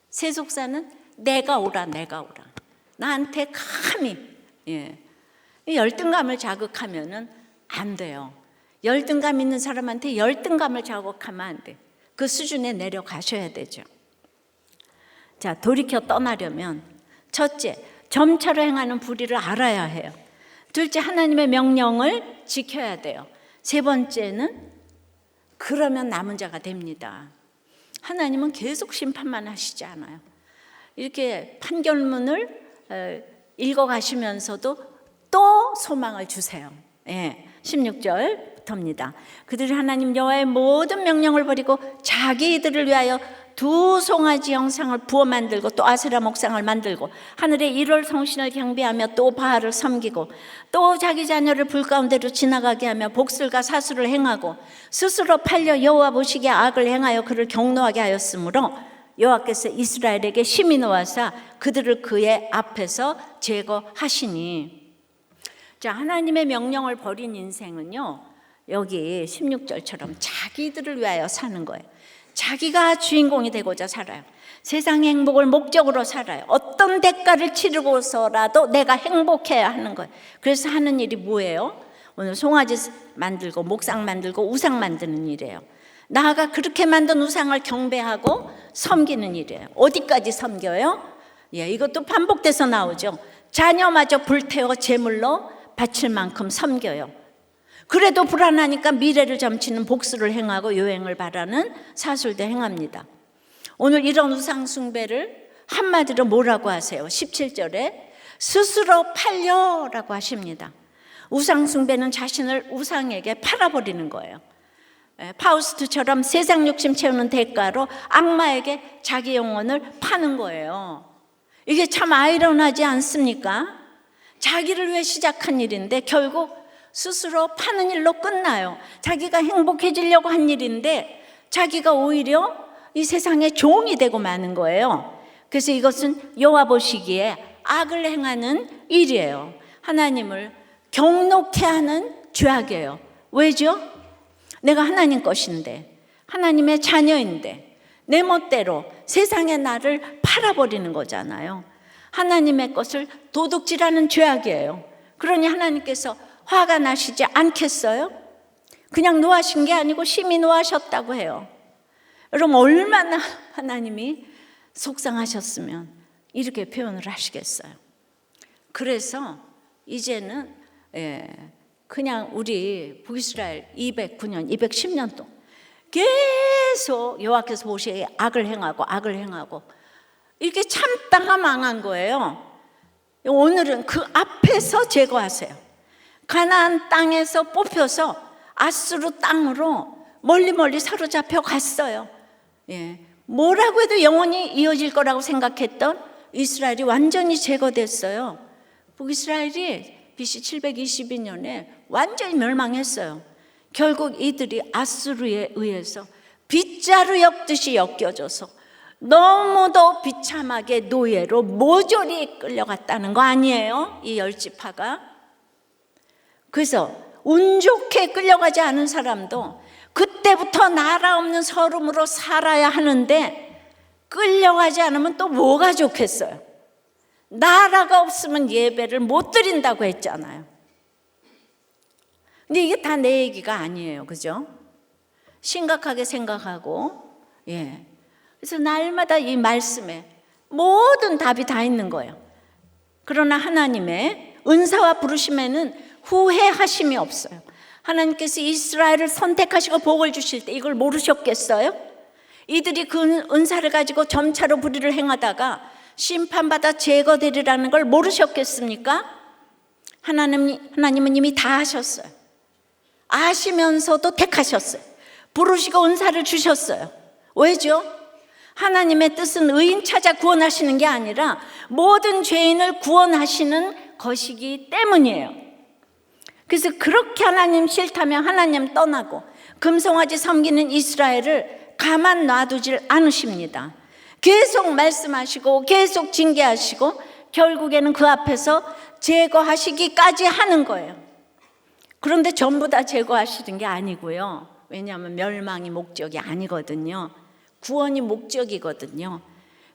세속사는 내가 오라, 내가 오라. 나한테 감히 이 열등감을 자극하면은 안 돼요. 열등감 있는 사람한테 열등감을 자극하면 안 돼. 그 수준에 내려가셔야 되죠. 자, 돌이켜 떠나려면 첫째, 점차로 행하는 불의를 알아야 해요. 둘째, 하나님의 명령을 지켜야 돼요. 세 번째는 그러면 남은 자가 됩니다. 하나님은 계속 심판만 하시지 않아요. 이렇게 판결문을 읽어가시면서도 또 소망을 주세요. 16절부터입니다. 그들이 하나님 여호와의 모든 명령을 버리고 자기들을 위하여 두 송아지 형상을 부어 만들고 또 아세라 목상을 만들고 하늘의 일월 성신을 경배하며 또 바알을 섬기고 또 자기 자녀를 불 가운데로 지나가게 하며 복술과 사수를 행하고 스스로 팔려 여호와 보시기에 악을 행하여 그를 경노하게 하였으므로 여호와께서 이스라엘에게 심히 노하사 그들을 그의 앞에서 제거하시니. 자, 하나님의 명령을 버린 인생은요, 여기 16절처럼 자기들을 위하여 사는 거예요. 자기가 주인공이 되고자 살아요. 세상의 행복을 목적으로 살아요. 어떤 대가를 치르고서라도 내가 행복해야 하는 거예요. 그래서 하는 일이 뭐예요? 오늘 송아지 만들고 목상 만들고 우상 만드는 일이에요. 나아가 그렇게 만든 우상을 경배하고 섬기는 일이에요. 어디까지 섬겨요? 이것도 반복돼서 나오죠. 자녀마저 불태워 제물로 바칠 만큼 섬겨요. 그래도 불안하니까 미래를 점치는 복수를 행하고 요행을 바라는 사술도 행합니다. 오늘 이런 우상 숭배를 한마디로 뭐라고 하세요? 17절에 스스로 팔려라고 하십니다. 우상 숭배는 자신을 우상에게 팔아버리는 거예요. 파우스트처럼 세상 욕심 채우는 대가로 악마에게 자기 영혼을 파는 거예요. 이게 참 아이러니하지 않습니까? 자기를 위해 시작한 일인데 결국 스스로 파는 일로 끝나요. 자기가 행복해지려고 한 일인데 자기가 오히려 이 세상의 종이 되고 마는 거예요. 그래서 이것은 여호와 보시기에 악을 행하는 일이에요. 하나님을 경노케 하는 죄악이에요. 왜죠? 내가 하나님 것인데, 하나님의 자녀인데 내 멋대로 세상의 나를 팔아버리는 거잖아요. 하나님의 것을 도둑질하는 죄악이에요. 그러니 하나님께서 화가 나시지 않겠어요? 그냥 노하신 게 아니고 심히 노하셨다고 해요. 여러분 얼마나 하나님이 속상하셨으면 이렇게 표현을 하시겠어요. 그래서 이제는 그냥 우리 북이스라엘 209년, 210년 동안 계속 여호와께서 보시기에 악을 행하고 이렇게 참다가 망한 거예요. 오늘은 그 앞에서 제거하세요. 가나안 땅에서 뽑혀서 아수르 땅으로 멀리 사로잡혀 갔어요. 뭐라고 해도 영원히 이어질 거라고 생각했던 이스라엘이 완전히 제거됐어요. 북이스라엘이 BC 722년에 완전히 멸망했어요. 결국 이들이 아수르에 의해서 빗자루 엮듯이 엮여져서 너무도 비참하게 노예로 모조리 끌려갔다는 거 아니에요? 이 10지파가. 그래서 운 좋게 끌려가지 않은 사람도 그때부터 나라 없는 서름으로 살아야 하는데 끌려가지 않으면 또 뭐가 좋겠어요? 나라가 없으면 예배를 못 드린다고 했잖아요. 근데 이게 다 내 얘기가 아니에요. 그죠? 심각하게 생각하고, 그래서 날마다 이 말씀에 모든 답이 다 있는 거예요. 그러나 하나님의 은사와 부르심에는 후회하심이 없어요. 하나님께서 이스라엘을 선택하시고 복을 주실 때 이걸 모르셨겠어요? 이들이 그 은사를 가지고 점차로 불의를 행하다가 심판받아 제거되리라는 걸 모르셨겠습니까? 하나님은 이미 다 하셨어요. 아시면서도 택하셨어요. 부르시고 은사를 주셨어요. 왜죠? 하나님의 뜻은 의인 찾아 구원하시는 게 아니라 모든 죄인을 구원하시는 것이기 때문이에요. 그래서 그렇게 하나님 싫다면 하나님 떠나고 금송아지 섬기는 이스라엘을 가만 놔두질 않으십니다. 계속 말씀하시고 계속 징계하시고 결국에는 그 앞에서 제거하시기까지 하는 거예요. 그런데 전부 다 제거하시는 게 아니고요. 왜냐하면 멸망이 목적이 아니거든요. 구원이 목적이거든요.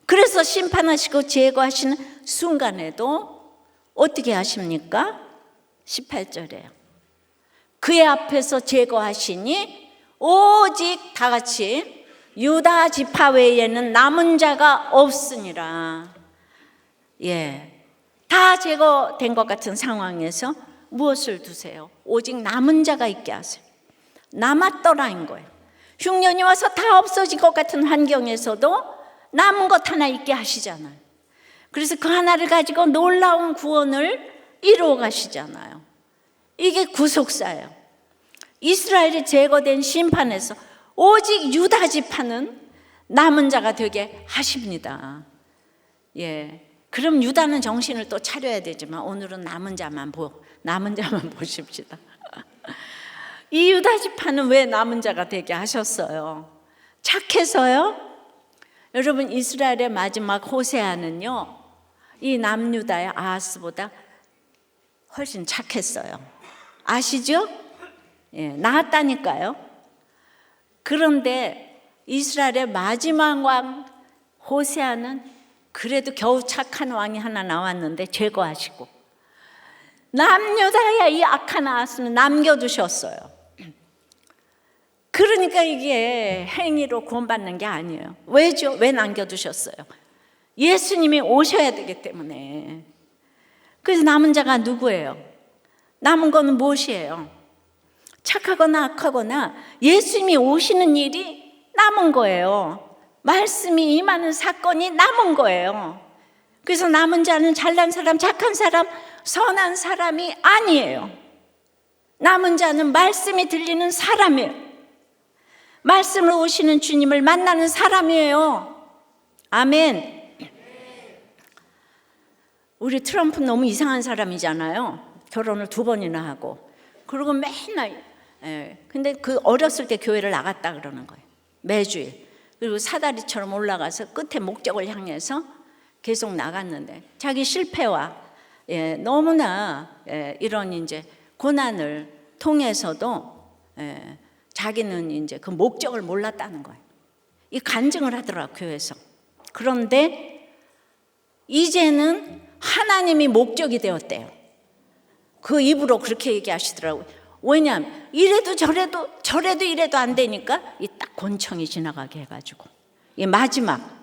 그래서 심판하시고 제거하시는 순간에도 어떻게 하십니까? 18절에요. 그의 앞에서 제거하시니 오직 다 같이 유다 지파 외에는 남은 자가 없으니라. 다 제거된 것 같은 상황에서 무엇을 두세요? 오직 남은 자가 있게 하세요. 남았더라인 거예요. 흉년이 와서 다 없어진 것 같은 환경에서도 남은 것 하나 있게 하시잖아요. 그래서 그 하나를 가지고 놀라운 구원을 이루어 가시잖아요. 이게 구속사예요. 이스라엘이 제거된 심판에서 오직 유다 지파는 남은 자가 되게 하십니다. 그럼 유다는 정신을 또 차려야 되지만 오늘은 남은 자만 보십시다. 이 유다 지파는 왜 남은 자가 되게 하셨어요? 착해서요? 여러분 이스라엘의 마지막 호세아는요, 이 남유다의 아하스보다 훨씬 착했어요. 아시죠? 나았다니까요. 그런데 이스라엘의 마지막 왕 호세아는 그래도 겨우 착한 왕이 하나 나왔는데 제거하시고 남유다의 이 악한 아하스는 남겨두셨어요. 그러니까 이게 행위로 구원받는 게 아니에요. 왜죠? 왜 남겨두셨어요? 예수님이 오셔야 되기 때문에. 그래서 남은 자가 누구예요? 남은 거는 무엇이에요? 착하거나 악하거나 예수님이 오시는 일이 남은 거예요. 말씀이 임하는 사건이 남은 거예요. 그래서 남은 자는 잘난 사람, 착한 사람, 선한 사람이 아니에요. 남은 자는 말씀이 들리는 사람이에요. 말씀으로 오시는 주님을 만나는 사람이에요. 아멘. 우리 트럼프 너무 이상한 사람이잖아요. 결혼을 2번이나 하고 그리고 맨날 근데 그 어렸을 때 교회를 나갔다 그러는 거예요. 매주일. 그리고 사다리처럼 올라가서 끝에 목적을 향해서 계속 나갔는데 자기 실패와 너무나 이런 이제 고난을 통해서도 자기는 이제 그 목적을 몰랐다는 거예요. 이 간증을 하더라고요, 교회에서. 그런데 이제는 하나님이 목적이 되었대요. 그 입으로 그렇게 얘기하시더라고요. 왜냐하면 이래도 저래도 이래도 안 되니까 이 딱 권총이 지나가게 해가지고 이 마지막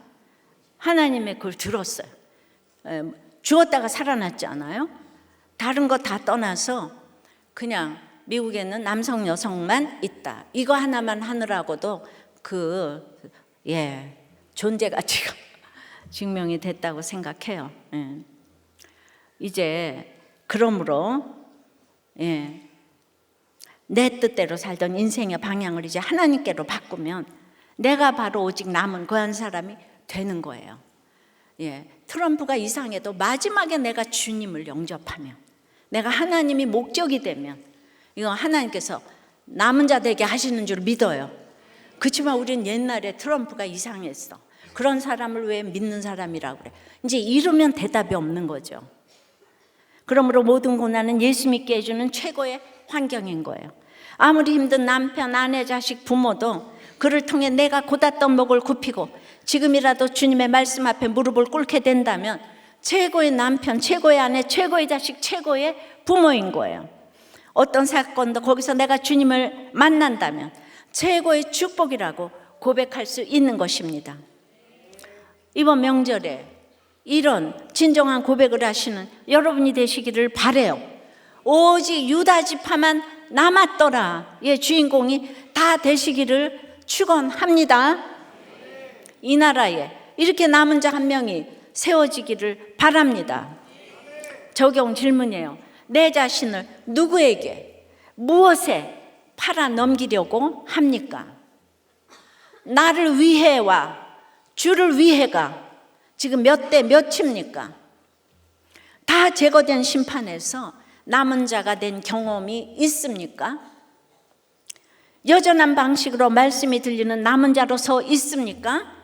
하나님의 그걸 들었어요. 죽었다가 살아났지 않아요? 다른 거 다 떠나서 그냥 미국에는 남성 여성만 있다. 이거 하나만 하느라고도 존재 가치가 증명이 됐다고 생각해요. 이제 그러므로 내 뜻대로 살던 인생의 방향을 이제 하나님께로 바꾸면 내가 바로 오직 남은 그 한 사람이 되는 거예요. 트럼프가 이상해도 마지막에 내가 주님을 영접하면, 내가 하나님이 목적이 되면 이거 하나님께서 남은 자 되게 하시는 줄 믿어요. 그렇지만 우리는 옛날에 트럼프가 이상했어. 그런 사람을 왜 믿는 사람이라고 그래? 이제 이러면 대답이 없는 거죠. 그러므로 모든 고난은 예수 믿게 해주는 최고의 환경인 거예요. 아무리 힘든 남편, 아내, 자식, 부모도 그를 통해 내가 고닫던 목을 굽히고 지금이라도 주님의 말씀 앞에 무릎을 꿇게 된다면 최고의 남편, 최고의 아내, 최고의 자식, 최고의 부모인 거예요. 어떤 사건도 거기서 내가 주님을 만난다면 최고의 축복이라고 고백할 수 있는 것입니다. 이번 명절에 이런 진정한 고백을 하시는 여러분이 되시기를 바라요. 오직 유다 지파만 남았더라. 주인공이 다 되시기를 축원합니다. 이 나라에 이렇게 남은 자 한 명이 세워지기를 바랍니다. 적용 질문이에요. 내 자신을 누구에게, 무엇에 팔아 넘기려고 합니까? 나를 위해와 주를 위해가 지금 몇 대 몇입니까? 다 제거된 심판에서 남은 자가 된 경험이 있습니까? 여전한 방식으로 말씀이 들리는 남은 자로서 있습니까?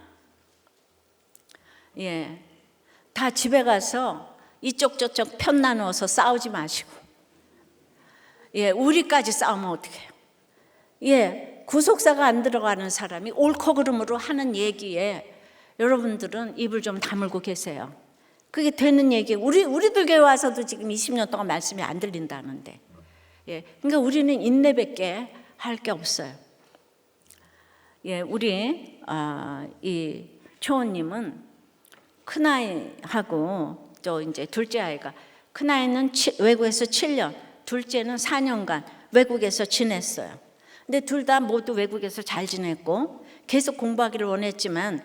다 집에 가서 이쪽 저쪽 편 나누어서 싸우지 마시고, 우리까지 싸우면 어떡해요? 구속사가 안 들어가는 사람이 옳고 그름으로 하는 얘기에 여러분들은 입을 좀 다물고 계세요. 그게 되는 얘기. 우리들 교회 와서도 지금 20년 동안 말씀이 안 들린다는데, 그러니까 우리는 인내밖에 할 게 없어요. 우리 이 초원님은 큰아이하고 또 이제 둘째 아이가, 큰아이는 외국에서 7년, 둘째는 4년간 외국에서 지냈어요. 근데 둘 다 모두 외국에서 잘 지냈고 계속 공부하기를 원했지만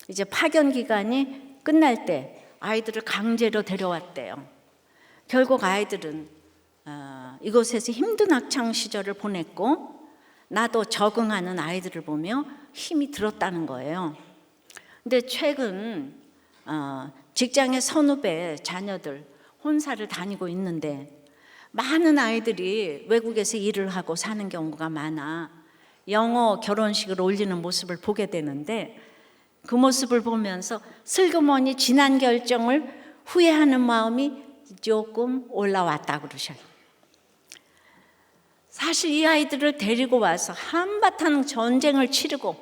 이제 파견 기간이 끝날 때 아이들을 강제로 데려왔대요. 결국 아이들은 이곳에서 힘든 학창 시절을 보냈고 나도 적응하는 아이들을 보며 힘이 들었다는 거예요. 근데 최근 직장의 선후배 자녀들 혼사를 다니고 있는데 많은 아이들이 외국에서 일을 하고 사는 경우가 많아 영어 결혼식을 올리는 모습을 보게 되는데 그 모습을 보면서 슬그머니 지난 결정을 후회하는 마음이 조금 올라왔다 그러셔요. 사실 이 아이들을 데리고 와서 한바탕 전쟁을 치르고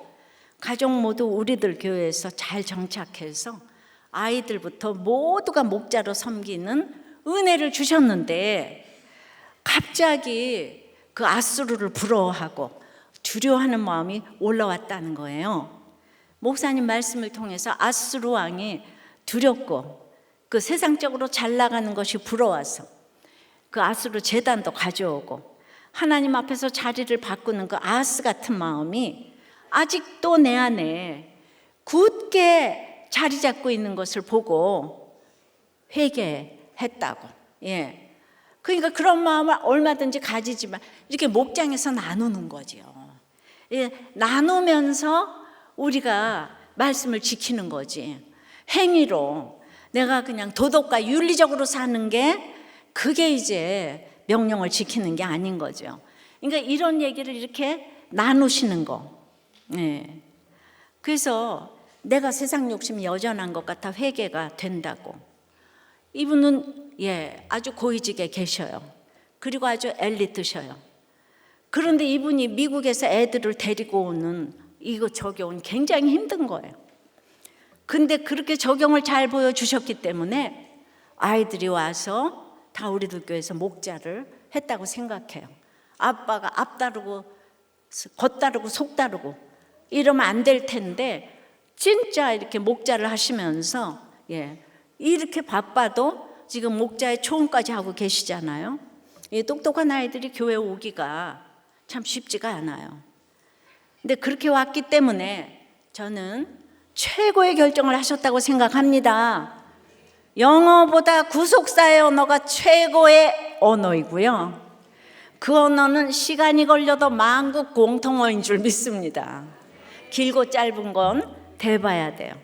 가족 모두 우리들 교회에서 잘 정착해서 아이들부터 모두가 목자로 섬기는 은혜를 주셨는데 갑자기 그 아수르를 부러워하고 두려워하는 마음이 올라왔다는 거예요. 목사님 말씀을 통해서 아수르 왕이 두렵고 그 세상적으로 잘 나가는 것이 부러워서 그 아수르 제단도 가져오고 하나님 앞에서 자리를 바꾸는 그 아하스 같은 마음이 아직도 내 안에 굳게 자리 잡고 있는 것을 보고 회개했다고. 그러니까 그런 마음을 얼마든지 가지지만 이렇게 목장에서 나누는 거죠. 나누면서 우리가 말씀을 지키는 거지. 행위로 내가 그냥 도덕과 윤리적으로 사는 게 그게 이제 명령을 지키는 게 아닌 거죠. 그러니까 이런 얘기를 이렇게 나누시는 거. 그래서 내가 세상 욕심이 여전한 것 같아 회개가 된다고. 이분은 아주 고위직에 계셔요. 그리고 아주 엘리트셔요. 그런데 이분이 미국에서 애들을 데리고 오는 이거 적용은 굉장히 힘든 거예요. 근데 그렇게 적용을 잘 보여주셨기 때문에 아이들이 와서 다 우리들 교회에서 목자를 했다고 생각해요. 아빠가 앞 다르고 겉 다르고 속 다르고 이러면 안 될 텐데 진짜 이렇게 목자를 하시면서 이렇게 바빠도 지금 목자의 초원까지 하고 계시잖아요. 이 똑똑한 아이들이 교회 오기가 참 쉽지가 않아요. 근데 그렇게 왔기 때문에 저는 최고의 결정을 하셨다고 생각합니다. 영어보다 구속사의 언어가 최고의 언어이고요. 그 언어는 시간이 걸려도 만국 공통어인 줄 믿습니다. 길고 짧은 건 대봐야 돼요.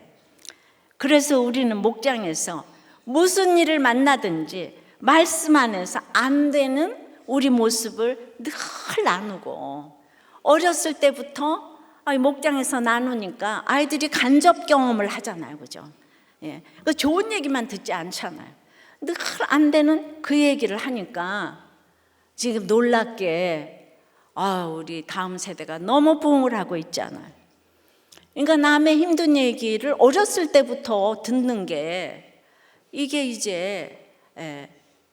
그래서 우리는 목장에서 무슨 일을 만나든지 말씀 안에서 안 되는 우리 모습을 늘 나누고, 어렸을 때부터 목장에서 나누니까 아이들이 간접 경험을 하잖아요. 그죠? 그 좋은 얘기만 듣지 않잖아요. 늘 안 되는 그 얘기를 하니까 지금 놀랍게 우리 다음 세대가 너무 부흥을 하고 있잖아요. 그러니까 남의 힘든 얘기를 어렸을 때부터 듣는 게 이게 이제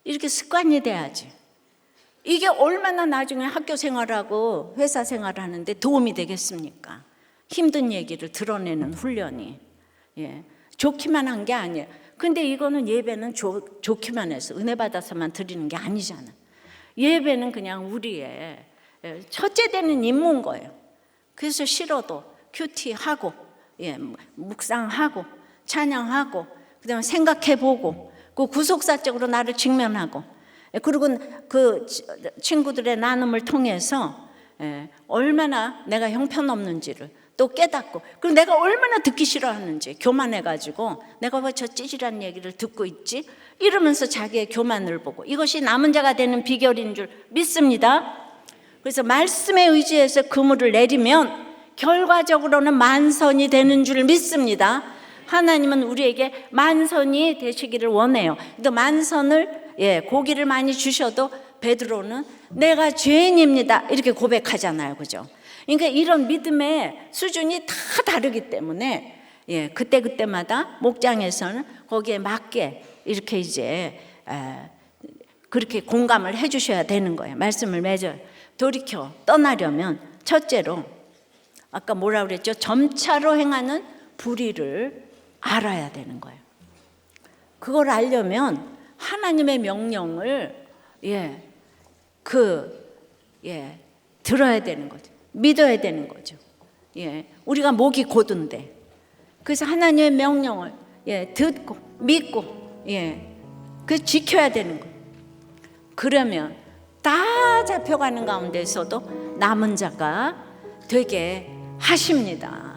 이렇게 습관이 돼야지. 이게 얼마나 나중에 학교 생활하고 회사 생활하는데 도움이 되겠습니까? 힘든 얘기를 드러내는 훈련이. 좋기만 한 게 아니에요. 근데 이거는 예배는 좋기만 해서 은혜 받아서만 드리는 게 아니잖아요. 예배는 그냥 우리의 첫째 되는 임무인 거예요. 그래서 싫어도 큐티하고 묵상하고 찬양하고 그다음에 생각해보고 그 구속사적으로 나를 직면하고, 그리고 그 친구들의 나눔을 통해서 얼마나 내가 형편없는지를 또 깨닫고, 그리고 내가 얼마나 듣기 싫어하는지 교만해가지고 내가 왜 저 찌질한 얘기를 듣고 있지? 이러면서 자기의 교만을 보고, 이것이 남은 자가 되는 비결인 줄 믿습니다. 그래서 말씀에 의지해서 그물을 내리면 결과적으로는 만선이 되는 줄 믿습니다. 하나님은 우리에게 만선이 되시기를 원해요. 또 만선을 고기를 많이 주셔도 베드로는 내가 죄인입니다 이렇게 고백하잖아요. 그죠? 그러니까 이런 믿음의 수준이 다 다르기 때문에 그때마다 목장에서는 거기에 맞게 이렇게 이제 그렇게 공감을 해 주셔야 되는 거예요. 말씀을 맺어요. 돌이켜 떠나려면 첫째로 아까 뭐라 그랬죠? 점차로 행하는 불의를 알아야 되는 거예요. 그걸 알려면 하나님의 명령을 들어야 되는 거죠. 믿어야 되는 거죠. 우리가 목이 고든데, 그래서 하나님의 명령을 듣고 믿고 그 지켜야 되는 거예요. 그러면 다 잡혀가는 가운데서도 남은 자가 되게 하십니다.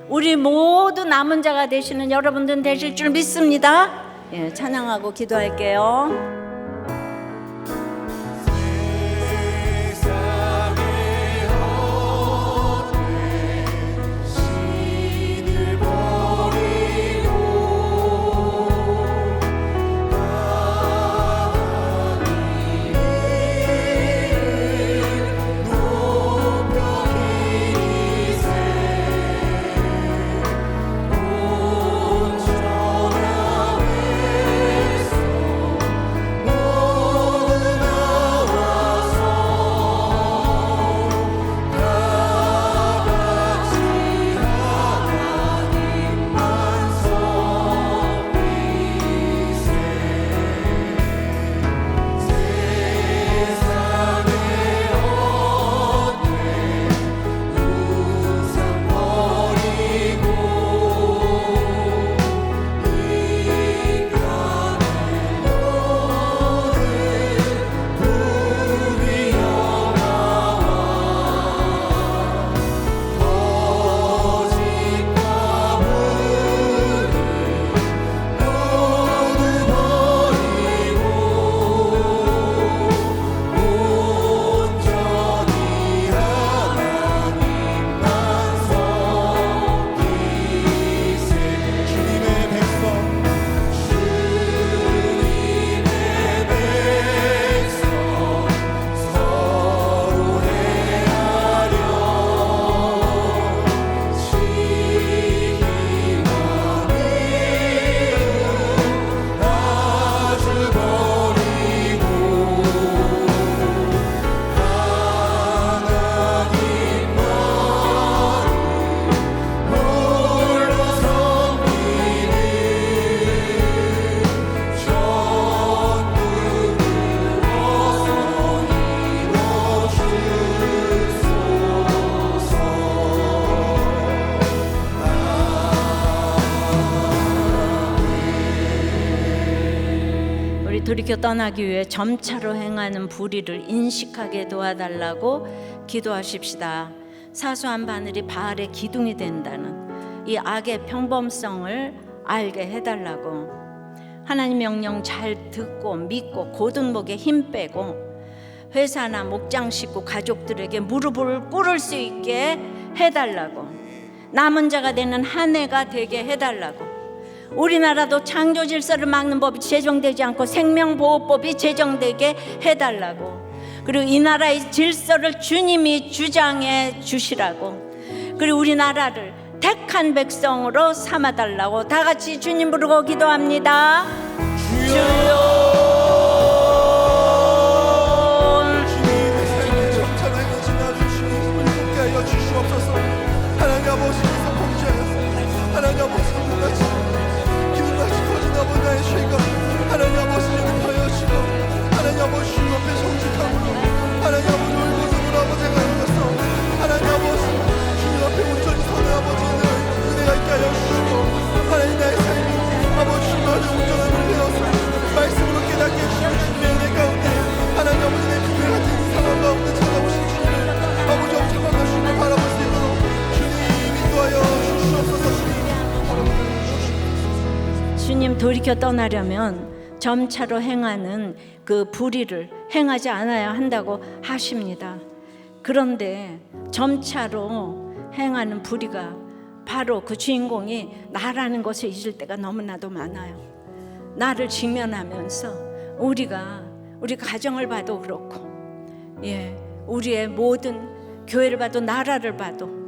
우리 모두 남은 자가 되시는 여러분들 되실 줄 믿습니다. 찬양하고 기도할게요. 돌이켜 떠나기 위해 점차로 행하는 불의를 인식하게 도와달라고 기도하십시다. 사소한 바늘이 바알의 기둥이 된다는 이 악의 평범성을 알게 해달라고. 하나님 명령 잘 듣고 믿고 고등목에 힘 빼고 회사나 목장 식구 가족들에게 무릎을 꿇을 수 있게 해달라고. 남은 자가 되는 한 해가 되게 해달라고. 우리나라도 창조 질서를 막는 법이 제정되지 않고 생명보호법이 제정되게 해달라고. 그리고 이 나라의 질서를 주님이 주장해 주시라고. 그리고 우리나라를 택한 백성으로 삼아달라고. 다 같이 주님 부르고 기도합니다. 주여. 하나님 아버지께서 범죄하였습니다. 하나님 아버지 기둥같이 커진 아버지 나의 죄가 하나님 아버지 용서하시고 하나님 아버지 주님 앞에 정직함으로 하나님 아버지 울부짖음으로 아버지가 하여서 하나님 아버지 주님 앞에 온전히 서는 아버지는 은혜가 있게 하여 주시고 하나님 나의 삶이 아버지 주님 앞에 온전함을 배워서 말씀으로 깨닫게 해주시고 주님의 은혜 가운데 하나님 아버지 내 비밀 같은 이 상황 가운데 찾아오신 주님을 아버지 엄청난 것을 바라볼 수 있도록 주님 돌이켜 떠나려면 점차로 행하는 그 불의를 행하지 않아야 한다고 하십니다. 그런데 점차로 행하는 불의가 바로 그 주인공이 나라는 것을 잊을 때가 너무나도 많아요. 나를 직면하면서 우리 가정을 봐도 그렇고 우리의 모든 교회를 봐도 나라를 봐도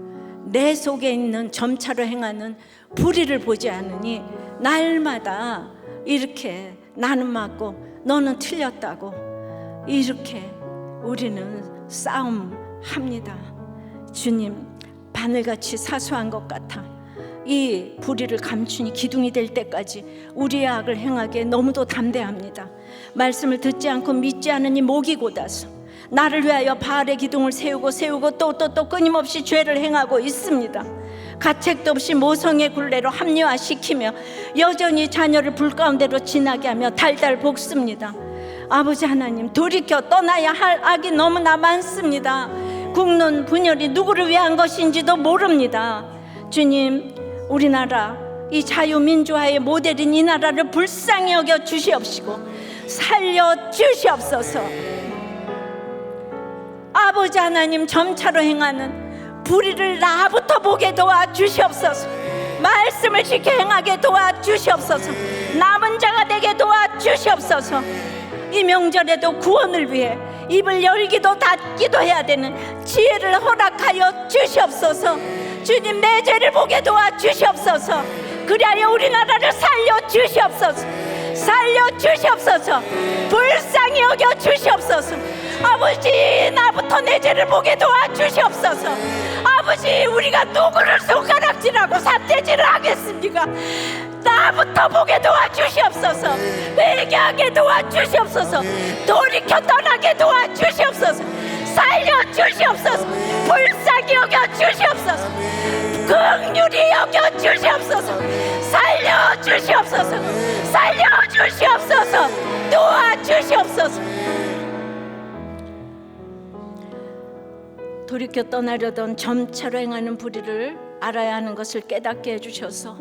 내 속에 있는 점차로 행하는 불의를 보지 않으니 날마다 이렇게 나는 맞고 너는 틀렸다고 이렇게 우리는 싸움합니다. 주님, 바늘같이 사소한 것 같아 이 불의를 감추니 기둥이 될 때까지 우리의 악을 행하기에 너무도 담대합니다. 말씀을 듣지 않고 믿지 않으니 목이 곧아서 나를 위하여 바알의 기둥을 세우고 또 끊임없이 죄를 행하고 있습니다. 가책도 없이 모성의 굴레로 합리화시키며 여전히 자녀를 불 가운데로 지나게 하며 달달 볶습니다. 아버지 하나님, 돌이켜 떠나야 할 악이 너무나 많습니다. 국론 분열이 누구를 위한 것인지도 모릅니다. 주님, 우리나라 이 자유민주화의 모델인 이 나라를 불쌍히 여겨 주시옵시고 살려 주시옵소서. 아버지 하나님, 점차로 행하는 불의를 나부터 보게 도와주시옵소서. 말씀을 지켜 행하게 도와주시옵소서. 남은 자가 되게 도와주시옵소서. 이 명절에도 구원을 위해 입을 열기도 닫기도 해야 되는 지혜를 허락하여 주시옵소서. 주님, 내 죄를 보게 도와주시옵소서. 그리하여 우리나라를 살려주시옵소서. 살려주시옵소서. 불쌍히 여겨주시옵소서. 아버지, 나부터 내 죄를 보게 도와주시옵소서. 아버지, 우리가 누구를 손가락질하고 삿대질을 하겠습니까? 나부터 보게 도와주시옵소서. 회개하게 도와주시옵소서. 돌이켜 떠나게 도와주시옵소서. 살려주시옵소서. 불쌍히 여겨주시옵소서. 긍휼히 여겨주시옵소서. 살려주시옵소서. 살려주시옵소서. 도와주시옵소서. 돌이켜 떠나려던 점차로 행하는 불의를 알아야 하는 것을 깨닫게 해주셔서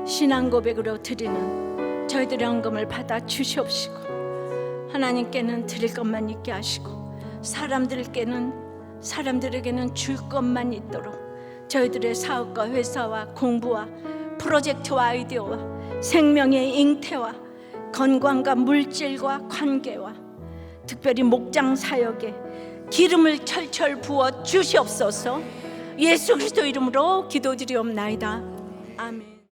신앙 고백으로 드리는 저희들의 헌금을 받아 주시옵시고 하나님께는 드릴 것만 있게 하시고 사람들에게는 줄 것만 있도록 저희들의 사업과 회사와 공부와 프로젝트와 아이디어와 생명의 잉태와 건강과 물질과 관계와 특별히 목장 사역에 기름을 철철 부어 주시옵소서. 예수 그리스도 이름으로 기도드리옵나이다. 아멘.